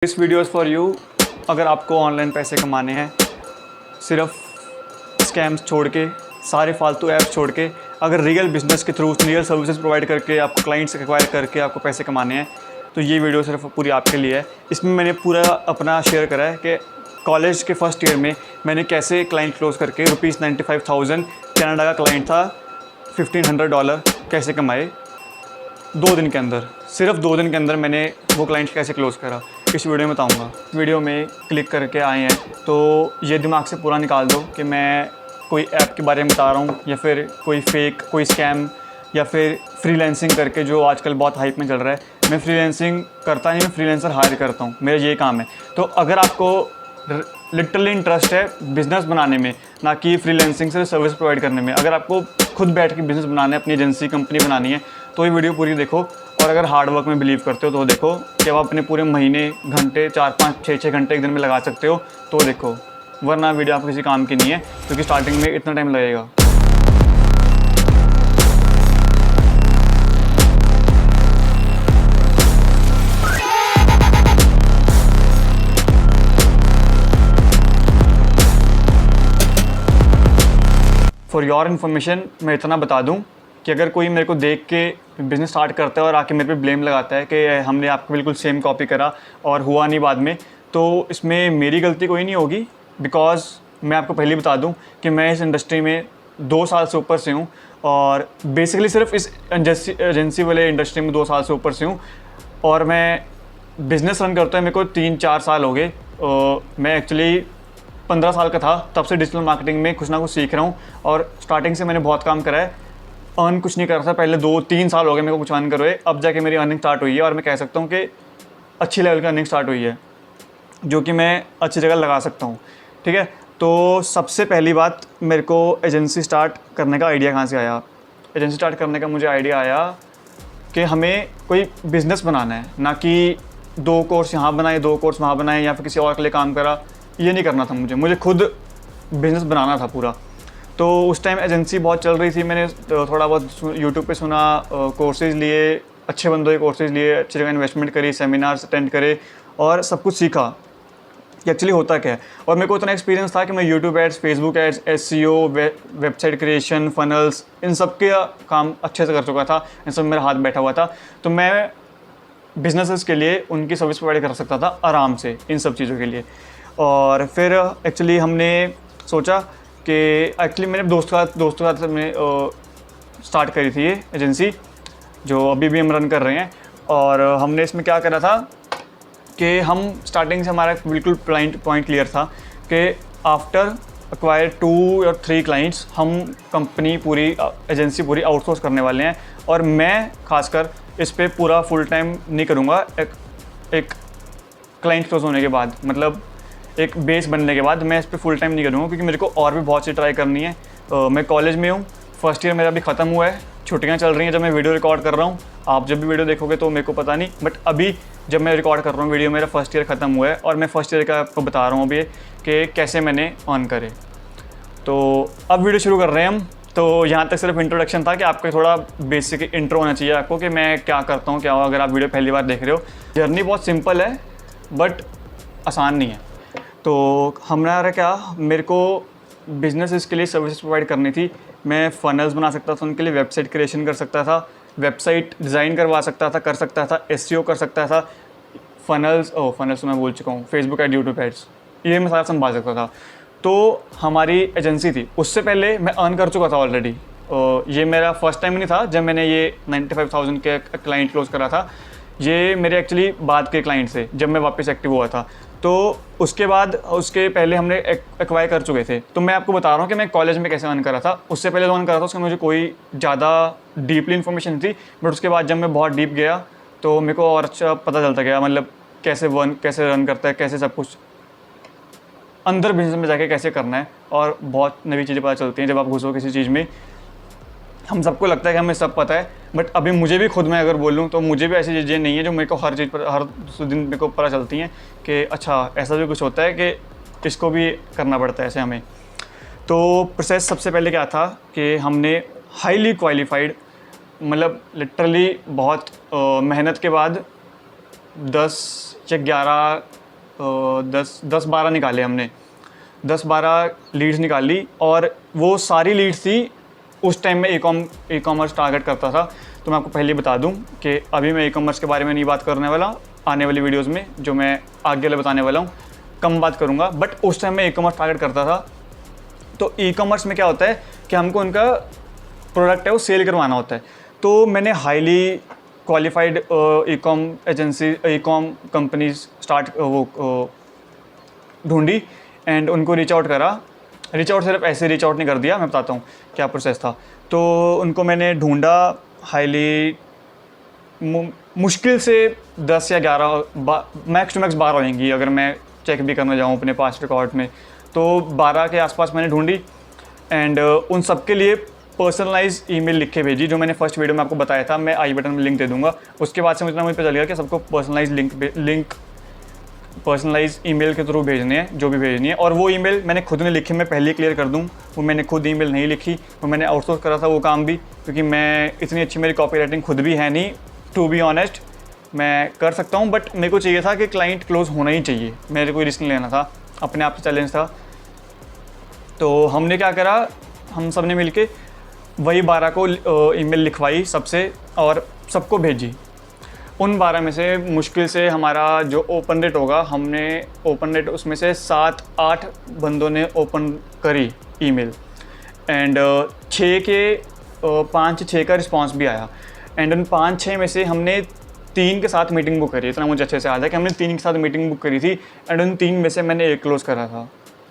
This video for you. अगर आपको online पैसे कमाने हैं, सिर्फ स्कैम्स छोड़ के, सारे फालतू ऐप्स छोड़ के, अगर रियल बिजनेस के थ्रू रियल सर्विसेज प्रोवाइड करके आपको क्लाइंट्स एक्वायर करके आपको पैसे कमाने हैं, तो ये वीडियो सिर्फ पूरी आपके लिए है। इसमें मैंने पूरा अपना शेयर करा है कि कॉलेज के फर्स्ट ईयर में मैंने कैसे क्लाइंट क्लोज करके ₹95,000 कनाडा का क्लाइंट था, $1,500 कैसे कमाए 2 दिन के अंदर। सिर्फ 2 दिन के अंदर मैंने वो क्लाइंट कैसे क्लोज़ करा, इस वीडियो में बताऊंगा। वीडियो में क्लिक करके आए हैं तो ये दिमाग से पूरा निकाल दो कि मैं कोई ऐप के बारे में बता रहा हूँ या फिर कोई फेक, कोई स्कैम, या फिर फ्रीलांसिंग करके जो आजकल बहुत हाइप में चल रहा है। मैं फ्रीलांसिंग करता नहीं, मैं फ्रीलांसर हायर करता हूँ, मेरा ये काम है। तो अगर आपको लिटरली इंटरेस्ट है बिज़नेस बनाने में, ना कि फ्रीलांसिंग से सर्विस प्रोवाइड करने में, अगर आपको खुद बैठ के बिज़नेस बनाना है, अपनी एजेंसी कंपनी बनानी है, तो ये वीडियो पूरी देखो। और अगर हार्ड वर्क में बिलीव करते हो तो देखो कि आप अपने पूरे महीने, घंटे, 4, 5, 6 घंटे एक दिन में लगा सकते हो तो देखो, वरना वीडियो आपको किसी काम की नहीं है, क्योंकि स्टार्टिंग में इतना टाइम लगेगा। फॉर योर इन्फॉर्मेशन मैं इतना बता दूं कि अगर कोई मेरे को देख के बिज़नेस स्टार्ट करता है और आके मेरे पे ब्लेम लगाता है कि हमने आपको बिल्कुल सेम कॉपी करा और हुआ नहीं बाद में, तो इसमें मेरी गलती कोई नहीं होगी। बिकॉज़ मैं आपको पहले बता दूं कि मैं इस इंडस्ट्री में 2 साल से ऊपर से हूं, और बेसिकली सिर्फ इस एजेंसी वाले इंडस्ट्री में 2 साल से ऊपर से हूँ, और मैं बिज़नेस रन करता है मेरे को 3-4 साल हो गए। मैं एक्चुअली 15 साल का था तब से डिजिटल मार्केटिंग में कुछ ना कुछ सीख रहा हूँ, और स्टार्टिंग से मैंने बहुत काम करा है। अर्न कुछ नहीं कर रहा था पहले, 2-3 साल हो गए मेरे को कुछ अर्न करे, अब जाके मेरी अर्निंग स्टार्ट हुई है, और मैं कह सकता हूँ कि अच्छी लेवल की अर्निंग स्टार्ट हुई है, जो कि मैं अच्छी जगह लगा सकता हूँ। ठीक है, तो सबसे पहली बात, मेरे को एजेंसी स्टार्ट करने का आइडिया कहाँ से आया? एजेंसी स्टार्ट करने का मुझे आइडिया आया कि हमें कोई बिज़नेस बनाना है, ना कि 2 कोर्स यहाँ बनाए, 2 कोर्स वहाँ बनाए, या फिर किसी और के लिए काम करा। ये नहीं करना था मुझे खुद बिज़नेस बनाना था पूरा। तो उस टाइम एजेंसी बहुत चल रही थी, मैंने थोड़ा बहुत यूट्यूब पे सुना, कोर्सेज़ लिए, अच्छे बंदों के कोर्सेज़ लिए, अच्छी जगह इन्वेस्टमेंट करी, सेमिनार्स अटेंड करे, और सब कुछ सीखा कि एक्चुअली होता क्या है। और मेरे को इतना एक्सपीरियंस था कि मैं YouTube ads, Facebook ads, SEO, website creation, funnels, इन सब के काम अच्छे से कर चुका था, इन सब में मेरा हाथ बैठा हुआ था। तो मैं बिजनेसेस के लिए उनकी सर्विस प्रोवाइड कर सकता था आराम से, इन सब चीज़ों के लिए। और फिर एक्चुअली हमने सोचा कि एक्चुअली मेरे दोस्तों के साथ हमने स्टार्ट करी थी ये एजेंसी, जो अभी भी हम रन कर रहे हैं। और हमने इसमें क्या करा था कि हम स्टार्टिंग से हमारा बिल्कुल पॉइंट क्लियर था कि आफ्टर एक्वायर 2 और 3 क्लाइंट्स हम कंपनी पूरी, एजेंसी पूरी आउटसोर्स करने वाले हैं। और मैं खासकर इस पे पूरा फुल टाइम नहीं करूँगा। एक क्लाइंट क्लोज होने के बाद, मतलब एक बेस बनने के बाद मैं इस पे फुल टाइम नहीं करूँगा, क्योंकि मेरे को और भी बहुत सी ट्राई करनी है। मैं कॉलेज में हूँ, फर्स्ट ईयर मेरा अभी ख़त्म हुआ है, छुट्टियाँ चल रही हैं जब मैं वीडियो रिकॉर्ड कर रहा हूँ। आप जब भी वीडियो देखोगे तो मेरे को पता नहीं, बट अभी जब मैं रिकॉर्ड कर रहा हूँ वीडियो, मेरा फर्स्ट ईयर ख़त्म हुआ है, और मैं फर्स्ट ईयर का आपको बता रहा हूँ अभी कि कैसे मैंने अर्न करे। तो अब वीडियो शुरू कर रहे हैं हम। तो यहाँ तक सिर्फ इंट्रोडक्शन था कि आपको थोड़ा बेसिक इंट्रो होना चाहिए आपको कि मैं क्या करता हूँ, क्या हो। अगर आप वीडियो पहली बार देख रहे हो, जर्नी बहुत सिंपल है बट आसान नहीं है। तो हमारा क्या, मेरे को बिजनेस के लिए सर्विसेज प्रोवाइड करनी थी। मैं फ़नल्स बना सकता था उनके लिए, वेबसाइट क्रिएशन कर सकता था, वेबसाइट डिज़ाइन करवा सकता था, SEO कर सकता था, फ़नल्स तो मैं बोल चुका हूँ, फेसबुक एड, यूट्यूब एड्स, ये मैं सारा संभाल सकता था। तो हमारी एजेंसी थी, उससे पहले मैं अर्न कर चुका था ऑलरेडी। ये मेरा फर्स्ट टाइम नहीं था जब मैंने ये 95,000 के क्लाइंट क्लोज करा था। ये मेरे एक्चुअली बाद के क्लाइंट थे जब मैं वापस एक्टिव हुआ था। तो उसके बाद, उसके पहले हमने एक्वायर कर चुके थे। तो मैं आपको बता रहा हूँ कि मैं कॉलेज में कैसे अर्न करा था। उससे पहले जो अर्न करा था उसमें मुझे कोई ज़्यादा डीपली इन्फॉर्मेशन थी, बट उसके बाद जब मैं बहुत डीप गया तो मेरे को और अच्छा पता चलता गया, मतलब कैसे रन करता है, कैसे सब कुछ अंदर बिजनेस में जाके कैसे करना है, और बहुत नई चीज़ें पता चलती हैं जब आप घुसो किसी चीज़ में। हम सबको लगता है कि हमें सब पता है, बट अभी मुझे भी खुद में अगर बोलूँ तो मुझे भी ऐसी चीज़ें नहीं है जो मेरे को हर चीज़ पर हर दिन मेरे को पता चलती हैं कि अच्छा ऐसा भी कुछ होता है कि इसको भी करना पड़ता है ऐसे हमें। तो प्रोसेस सबसे पहले क्या था कि हमने हाईली क्वालिफाइड, मतलब लिटरली बहुत मेहनत के बाद 10 या 11 10-12 निकाले हमने, 10-12 लीड्स निकाली। और वो सारी लीड्स थी उस टाइम में ई कॉमर्स टारगेट करता था। तो मैं आपको पहले ही बता दूं कि अभी मैं ई कॉमर्स के बारे में नहीं बात करने वाला, आने वाली वीडियोस में जो मैं आगे वाले बताने वाला हूँ कम बात करूँगा। बट उस टाइम में ई कॉमर्स टारगेट करता था। तो ई कॉमर्स में क्या होता है कि हमको उनका प्रोडक्ट है वो सेल करवाना होता है। तो मैंने highly qualified e com agency, e com companies ढूंढी एंड उनको रीच आउट करा। रीच आउट सिर्फ ऐसे रीच आउट नहीं कर दिया, मैं बताता हूँ क्या प्रोसेस था। तो उनको मैंने ढूंढा, हाईली मुश्किल से 10 या 11 मैक्स टू मैक्स 12 होंगी अगर मैं चेक भी करना जाऊँ अपने पास रिकॉर्ड में। तो 12 के आसपास मैंने ढूंढी एंड उन सब के लिए पर्सनलाइज ईमेल लिख के भेजी, जो मैंने फर्स्ट वीडियो में आपको बताया था। मैं आई बटन में लिंक दे दूंगा। उसके बाद से मुझे पता चल गया कि सबको पर्सनलाइज पर्सनलाइज ईमेल के थ्रू भेजने हैं, जो भी भेजनी है। और वो ईमेल मैंने खुद ने लिखी, मैं पहले क्लियर कर दूं, वो मैंने खुद ईमेल नहीं लिखी, वो मैंने आउटसोर्स करा था वो काम भी, क्योंकि मैं इतनी अच्छी मेरी कॉपी राइटिंग खुद भी है नहीं। टू बी ऑनेस्ट मैं कर सकता हूँ, बट मेरे को चाहिए था कि क्लाइंट क्लोज होना ही चाहिए, मेरे को रिस्क नहीं लेना था, अपने आप से चैलेंज था। तो हमने क्या करा, हम सब ने मिल के वही 12 को ईमेल लिखवाई सबसे और सबको भेजी। उन 12 में से मुश्किल से हमारा जो ओपन रेट होगा, हमने ओपन रेट उसमें से 7-8 बंदों ने ओपन करी ईमेल एंड 5-6 का रिस्पांस भी आया। एंड उन 5-6 में से हमने 3 के साथ मीटिंग बुक करी। इतना मुझे अच्छे से याद है कि हमने 3 के साथ मीटिंग बुक करी थी एंड उन 3 में से मैंने एक क्लोज़ करा था।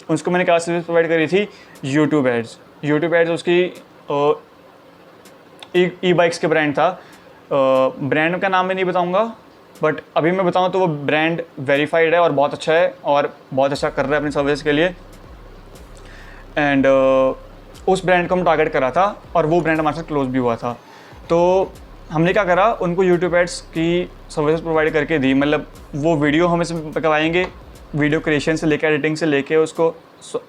उसको मैंने क्या सर्विस प्रोवाइड करी थी, यूट्यूब एड्स। उसकी ई बाइक्स के ब्रांड था। ब्रांड का नाम मैं नहीं बताऊंगा, बट अभी मैं बताऊं तो वो ब्रांड वेरीफाइड है और बहुत अच्छा है और बहुत अच्छा कर रहा है अपनी सर्विस के लिए। एंड उस ब्रांड को हम टारगेट करा था और वो ब्रांड हमारे साथ क्लोज भी हुआ था। तो हमने क्या करा, उनको यूट्यूब एड्स की सर्विसेज प्रोवाइड करके दी। मतलब वो वीडियो हमें से करवाएंगे, वीडियो क्रिएशन से लेकर एडिटिंग से लेके उसको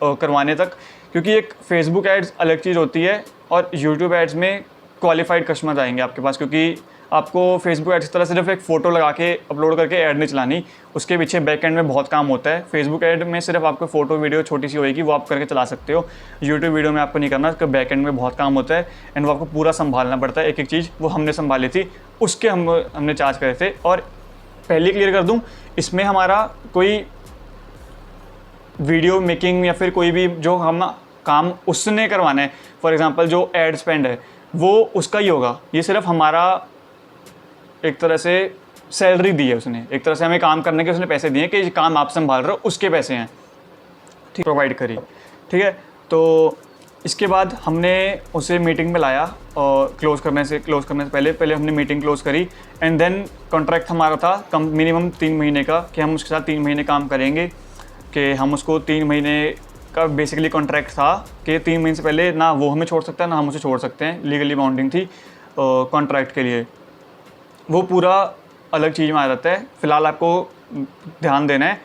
करवाने तक, क्योंकि एक फेसबुक एड्स अलग चीज़ होती है और यूट्यूब एड्स में क्वालिफाइड कस्टमर आएंगे आपके पास, क्योंकि आपको फेसबुक एड्स की तरह सिर्फ एक फ़ोटो लगा के अपलोड करके ऐड नहीं चलानी, उसके पीछे बैक एंड में बहुत काम होता है। फेसबुक ऐड में सिर्फ आपको फ़ोटो वीडियो छोटी सी होएगी, वो आप करके चला सकते हो। यूट्यूब वीडियो में आपको नहीं करना, उसका बैक एंड में बहुत काम होता है एंड वो आपको पूरा संभालना पड़ता है। एक एक चीज़ वो हमने संभाली थी, उसके हमने चार्ज करे थे। और पहले क्लियर कर दूँ, इसमें हमारा कोई वीडियो मेकिंग या फिर कोई भी जो हम काम उसने करवाना है, फॉर एग्जांपल जो एड स्पेंड है वो उसका ही होगा। ये सिर्फ हमारा एक तरह से सैलरी दी है उसने, एक तरह से हमें काम करने के उसने पैसे दिए कि ये काम आप संभाल रहे हो, उसके पैसे हैं, ठीक, प्रोवाइड करी। ठीक है, तो इसके बाद हमने उसे मीटिंग में लाया और क्लोज़ करने से पहले हमने मीटिंग क्लोज़ करी एंड देन कॉन्ट्रैक्ट हमारा था मिनिमम 3 महीने का, कि हम उसके साथ 3 महीने काम करेंगे, कि हम उसको 3 महीने का बेसिकली कॉन्ट्रैक्ट था कि 3 महीने से पहले ना वो हमें छोड़ सकता है ना हम उसे छोड़ सकते हैं। लीगली बाउंडिंग थी कॉन्ट्रैक्ट के लिए, वो पूरा अलग चीज़ में आ जाता है। फ़िलहाल आपको ध्यान देना है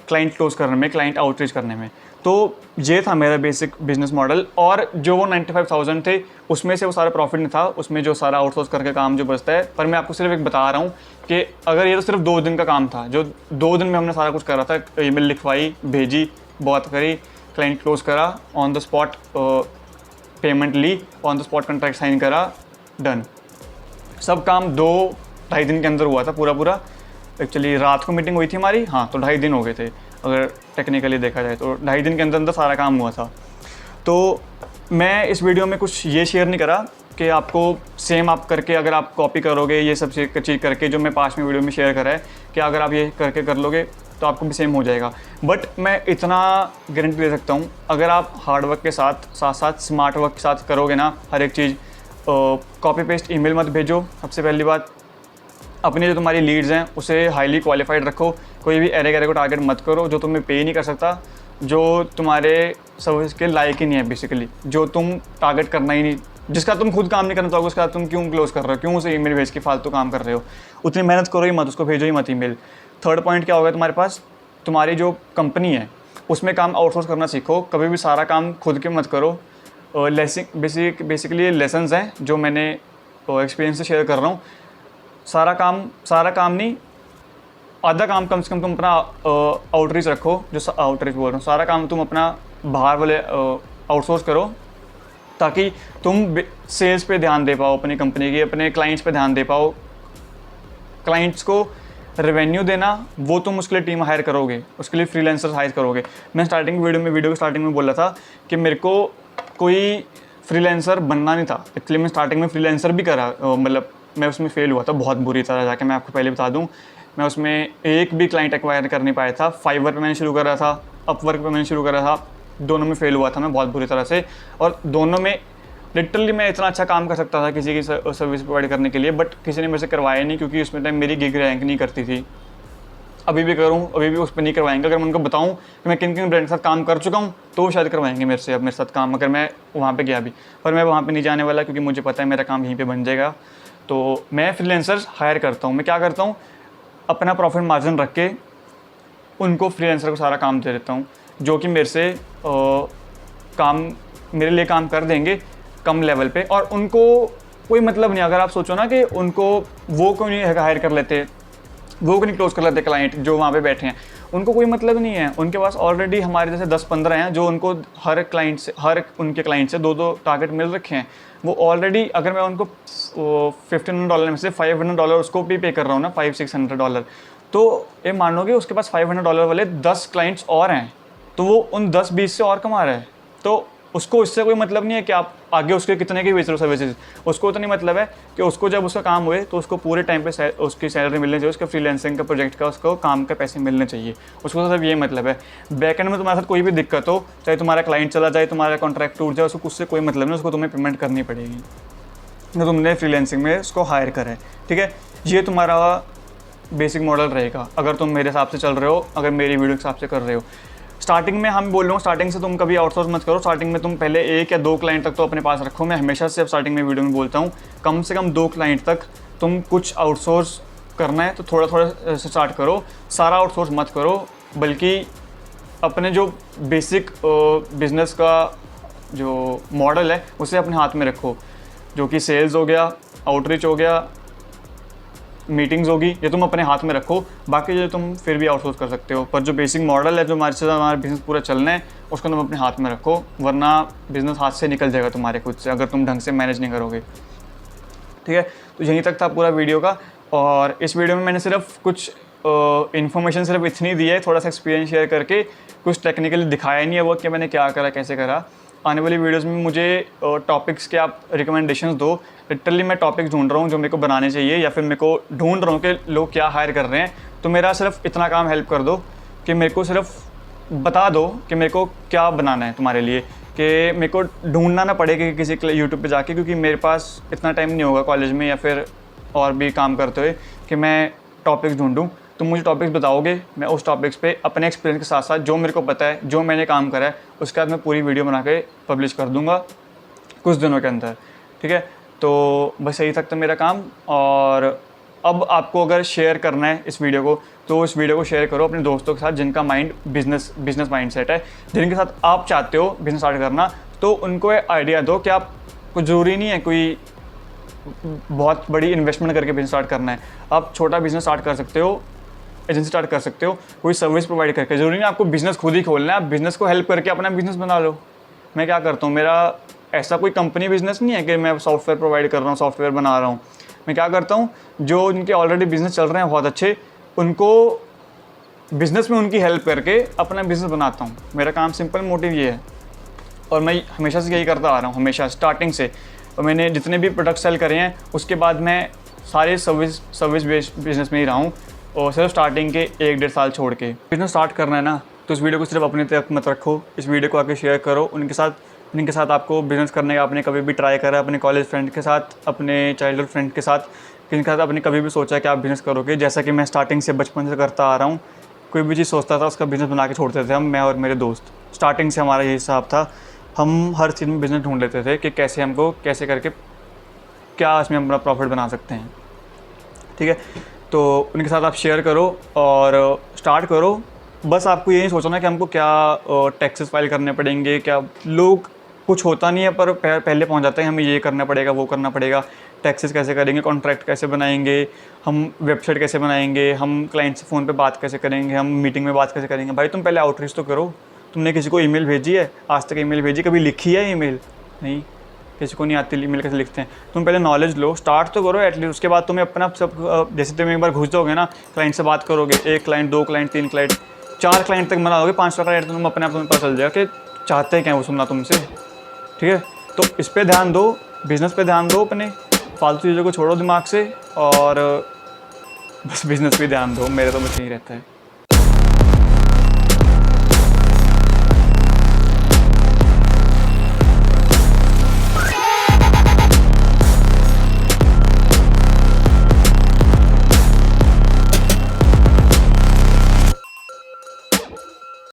क्लाइंट क्लोज करने में, क्लाइंट आउटरीच करने में। तो ये था मेरा बेसिक बिजनेस मॉडल। और जो वो 95,000 थे उसमें से वो सारा प्रॉफिट नहीं था, उसमें जो सारा आउटसोर्स करके काम जो बचता है। पर मैं आपको सिर्फ एक बता रहा हूँ कि अगर ये तो सिर्फ 2 दिन का काम था, जो 2 दिन में हमने सारा कुछ करा था, ईमेल लिखवाई, भेजी, बात करी, क्लाइंट क्लोज करा, ऑन द स्पॉट पेमेंट ली, on the spot contract sign करा, डन। सब काम 2-2.5 दिन के अंदर हुआ था पूरा। एक्चुअली रात को मीटिंग हुई थी हमारी, हाँ, तो 2.5 दिन हो गए थे अगर टेक्निकली देखा जाए तो। 2.5 दिन के अंदर सारा काम हुआ था। तो मैं इस वीडियो में कुछ ये शेयर नहीं करा कि आपको सेम आप करके अगर आप कॉपी करोगे ये सब चीज़ करके, जो मैं पास में वीडियो में शेयर करा है कि अगर आप ये करके कर लोगे तो आपको भी सेम हो जाएगा। बट मैं इतना गारंटी दे सकता हूँ, अगर आप हार्ड वर्क के साथ स्मार्ट वर्क के साथ करोगे ना हर एक चीज़, कॉपी पेस्ट ईमेल मत भेजो। सबसे पहली बात, अपनी जो तुम्हारी लीड्स हैं उसे हाईली क्वालिफाइड रखो। कोई भी एरे को टारगेट मत करो जो तुम्हें पे नहीं कर सकता, जो तुम्हारे सर्विस के लायक ही नहीं है, बेसिकली जो तुम टारगेट करना ही नहीं, जिसका तुम खुद काम नहीं करना चाहोगे उसका तुम क्यों क्लोज कर रहे हो, क्यों उसे ईमेल भेज के फालतू काम कर रहे हो। उतनी मेहनत करो ही मत, उसको भेजो ही मत ईमेल। थर्ड पॉइंट क्या होगा तुम्हारे पास, तुम्हारी जो कंपनी है उसमें काम आउटसोर्स करना सीखो। कभी भी सारा काम खुद के मत करो। बेसिकली लेसन्स हैं जो मैंने एक्सपीरियंस से शेयर कर रहा हूँ। सारा काम नहीं, आधा काम कम से कम तुम अपना आउटरीच रखो, जो आउटरीच बोल रहा हूँ, सारा काम तुम अपना बाहर वाले आउटसोर्स करो, ताकि तुम सेल्स पे ध्यान दे पाओ अपनी कंपनी की, अपने क्लाइंट्स पे ध्यान दे पाओ। क्लाइंट्स को रेवेन्यू देना, वो तुम उसके लिए टीम हायर करोगे, उसके लिए फ्रीलांसर्स हायर करोगे। मैं वीडियो की स्टार्टिंग में बोला था कि मेरे को कोई फ्रीलांसर बनना नहीं था, इसलिए मैं स्टार्टिंग में फ्रीलांसर भी करा, मतलब मैं उसमें फेल हुआ था बहुत बुरी तरह जाके। मैं आपको पहले बता दूं, मैं उसमें एक भी क्लाइंट एक्वायर कर नहीं पाया था। फाइवर पे मैंने शुरू करा था, अपवर्क पे मैंने शुरू करा था, दोनों में फेल हुआ था मैं बहुत बुरी तरह से। और दोनों में लिटरली मैं इतना अच्छा काम कर सकता था किसी की सर्विस प्रोवाइड करने के लिए, बट किसी ने मेरे से करवाया नहीं, क्योंकि उसमें टाइम मेरी गिग रैंक नहीं करती थी। अभी भी करूँ, अभी भी उस पर नहीं करवाएंगे। अगर मैं उनको बताऊँ कि मैं किन किन ब्रांड के साथ काम कर चुका हूँ, तो वो शायद करवाएंगे मेरे से अब मेरे साथ काम, अगर मैं वहाँ पे गया भी। पर मैं वहाँ पे नहीं जाने वाला, क्योंकि मुझे पता है मेरा काम यहीं पे बन जाएगा। तो मैं फ्रीलांसर्स हायर करता हूँ। मैं क्या करता हूँ, अपना प्रॉफिट मार्जिन रख के उनको फ्रीलांसर को सारा काम दे देता हूँ, जो कि मेरे से काम मेरे लिए काम कर देंगे कम लेवल पे। और उनको कोई मतलब नहीं, अगर आप सोचो ना कि उनको वो क्यों नहीं हायर कर लेते, वो क्यों नहीं क्लोज कर लेते क्लाइंट जो वहाँ पे बैठे हैं, उनको कोई मतलब नहीं है। उनके पास ऑलरेडी हमारे जैसे 10-15 हैं जो उनको हर उनके क्लाइंट से 2-2 टारगेट मिल रखे हैं। वो ऑलरेडी, अगर मैं उनको $1,500 में से $500 उसको भी पे कर रहा हूँ ना, $500-600, तो ये मान लो कि उसके पास $500 वाले 10 क्लाइंट्स और हैं, तो वो उन 10-20 से और कमा रहा है। तो उसको इससे कोई मतलब नहीं है कि आप आगे उसके कितने की बेच रहे हो सर्विसेज। उसको इतना मतलब है कि उसको जब उसका काम हुए तो उसको पूरे टाइम पे उसकी सैलरी मिलनी चाहिए, उसका फ्रीलांसिंग का प्रोजेक्ट का उसको काम के पैसे मिलने चाहिए। उसको तो सिर्फ ये मतलब है। बैकएंड में तुम्हारे साथ कोई भी दिक्कत हो, चाहे तुम्हारा क्लाइंट चला जाए, तुम्हारा कॉन्ट्रैक्ट टूट जाए, उसको उससे कोई मतलब नहीं, उसको तुम्हें पेमेंट करनी पड़ेगी तो तुमने फ्रीलांसिंग में उसको हायर करा है। ठीक है, ये तुम्हारा बेसिक मॉडल रहेगा अगर तुम मेरे हिसाब से चल रहे हो, अगर मेरी वीडियो के हिसाब से कर रहे हो। स्टार्टिंग में हम बोल रहा हूँ, स्टार्टिंग से तुम कभी आउटसोर्स मत करो। स्टार्टिंग में तुम पहले 1 या 2 क्लाइंट तक तो अपने पास रखो। मैं हमेशा से स्टार्टिंग में वीडियो में बोलता हूँ, कम से कम 2 क्लाइंट तक तुम कुछ आउटसोर्स करना है तो थोड़ा थोड़ा से स्टार्ट करो, सारा आउटसोर्स मत करो, बल्कि अपने जो बेसिक बिजनेस का जो मॉडल है उसे अपने हाथ में रखो, जो कि सेल्स हो गया, आउटरीच हो गया, मीटिंग्स होगी, ये तुम अपने हाथ में रखो। बाकी जो तुम फिर भी आउटसोर्स कर सकते हो, पर जो बेसिक मॉडल है, जो हमारा बिजनेस पूरा चलना है, उसको तुम अपने हाथ में रखो, वरना बिजनेस हाथ से निकल जाएगा तुम्हारे खुद से, अगर तुम ढंग से मैनेज नहीं करोगे। ठीक है, तो यहीं तक था पूरा वीडियो का। और इस वीडियो में मैंने सिर्फ कुछ इन्फॉर्मेशन सिर्फ इतनी दी है, थोड़ा सा एक्सपीरियंस शेयर करके, कुछ टेक्निकली दिखाया नहीं है वो कि मैंने क्या करा, कैसे करा। आने वाली वीडियोस में मुझे टॉपिक्स के आप रिकमेंडेशंस दो। लिटरली मैं टॉपिक्स ढूंढ रहा हूँ जो मेरे को बनाने चाहिए, या फिर मेरे को ढूंढ रहा हूँ कि लोग क्या हायर कर रहे हैं। तो मेरा सिर्फ इतना काम हेल्प कर दो कि मेरे को सिर्फ बता दो कि मेरे को क्या बनाना है तुम्हारे लिए, कि मेरे को ढूंढना ना पड़े कि किसी यूट्यूब पे जाके, क्योंकि मेरे पास इतना टाइम नहीं होगा कॉलेज में या फिर और भी काम करते हुए कि मैं टॉपिक्स ढूंढूं। तुम मुझे टॉपिक्स बताओगे, मैं उस टॉपिक्स पे अपने एक्सपीरियंस के साथ साथ जो मेरे को पता है, जो मैंने काम करा है, उसके बाद मैं पूरी वीडियो बना के पब्लिश कर दूंगा कुछ दिनों के अंदर। ठीक है, तो बस यही तक था मेरा काम। और अब आपको अगर शेयर करना है इस वीडियो को, तो इस वीडियो को शेयर करो अपने दोस्तों के साथ जिनका माइंड बिजनेस माइंड सेट है, जिनके साथ आप चाहते हो बिजनेस स्टार्ट करना। तो उनको आइडिया दो कि आप, कुछ ज़रूरी नहीं है कोई बहुत बड़ी इन्वेस्टमेंट करके बिजनेस स्टार्ट करना है। आप छोटा बिजनेस स्टार्ट कर सकते हो, एजेंसी स्टार्ट कर सकते हो, कोई सर्विस प्रोवाइड करके। ज़रूरी नहीं आपको बिज़नेस खुद ही खोलना है, आप बिज़नेस को हेल्प करके अपना बिज़नेस बना लो। मैं क्या करता हूँ, मेरा ऐसा कोई कंपनी बिज़नेस नहीं है कि मैं सॉफ्टवेयर प्रोवाइड कर रहा हूँ, सॉफ्टवेयर बना रहा हूँ। मैं क्या करता हूँ, जो जिनके ऑलरेडी बिज़नेस चल रहे हैं बहुत अच्छे, उनको बिज़नेस में उनकी हेल्प करके अपना बिज़नेस बनाता हूँ। मेरा काम सिंपल मोटिव ये है, और मैं हमेशा से यही करता आ रहा हूँ, हमेशा स्टार्टिंग से। और मैंने जितने भी प्रोडक्ट सेल करे हैं, उसके बाद मैं सारे सर्विस बेस्ड बिजनेस में ही रहा हूँ, और सिर्फ स्टार्टिंग के 1-1.5 साल छोड़ के। बिजनेस स्टार्ट करना है ना, तो इस वीडियो को सिर्फ अपने तक मत रखो, इस वीडियो को आके शेयर करो उनके साथ, जिनके साथ आपको बिज़नेस करने का आपने कभी भी ट्राई करा, अपने कॉलेज फ्रेंड के साथ, अपने चाइल्डहुड फ्रेंड के साथ, जिनके साथ आपने कभी भी सोचा कि आप बिज़नेस करोगे। जैसा कि मैं स्टार्टिंग से बचपन से करता आ रहा हूँ, कोई भी चीज़ सोचता था उसका बिज़नेस बना के छोड़ते थे हम, मैं और मेरे दोस्त। स्टार्टिंग से हमारा यही हिसाब था, हम हर चीज़ में बिज़नेस ढूंढ लेते थे कि कैसे करके क्या इसमें अपना प्रॉफिट बना सकते हैं। ठीक है, तो उनके साथ आप शेयर करो और स्टार्ट करो। बस आपको यही सोचना कि हमको क्या टैक्सेस फाइल करने पड़ेंगे, क्या लोग कुछ होता नहीं है पर पहले पहुंच जाते हैं, हमें ये करना पड़ेगा, वो करना पड़ेगा, टैक्सेस कैसे करेंगे, कॉन्ट्रैक्ट कैसे बनाएंगे, हम वेबसाइट कैसे बनाएंगे, हम क्लाइंट से फ़ोन पे बात कैसे करेंगे, हम मीटिंग में बात कैसे करेंगे। भाई तुम पहले आउटरीच तो करो। तुमने किसी को ईमेल भेजी है? आज तक ईमेल भेजी? कभी लिखी है ईमेल? नहीं, किसी को नहीं आती ईमेल कैसे लिखते हैं। तुम पहले नॉलेज लो, स्टार्ट तो करो एटलीस्ट। उसके बाद तुम्हें अपना सब जैसे तुम एक बार घुस जाओगे ना, क्लाइंट से बात करोगे, 1 क्लाइंट, 2 क्लाइंट, 3 क्लाइंट, 4 क्लाइंट तक बना दोगे, 5वां क्लाइंट तुम अपने आप तुम्हें पता चल जाएगा कि चाहते हैं क्या वो सुनना तुमसे। ठीक है, तो इस पे ध्यान दो, बिज़नेस पे ध्यान दो, अपने फालतू चीज़ों को छोड़ो दिमाग से, और बस बिज़नेस पे ध्यान दो। मेरे तो बस यही रहता है।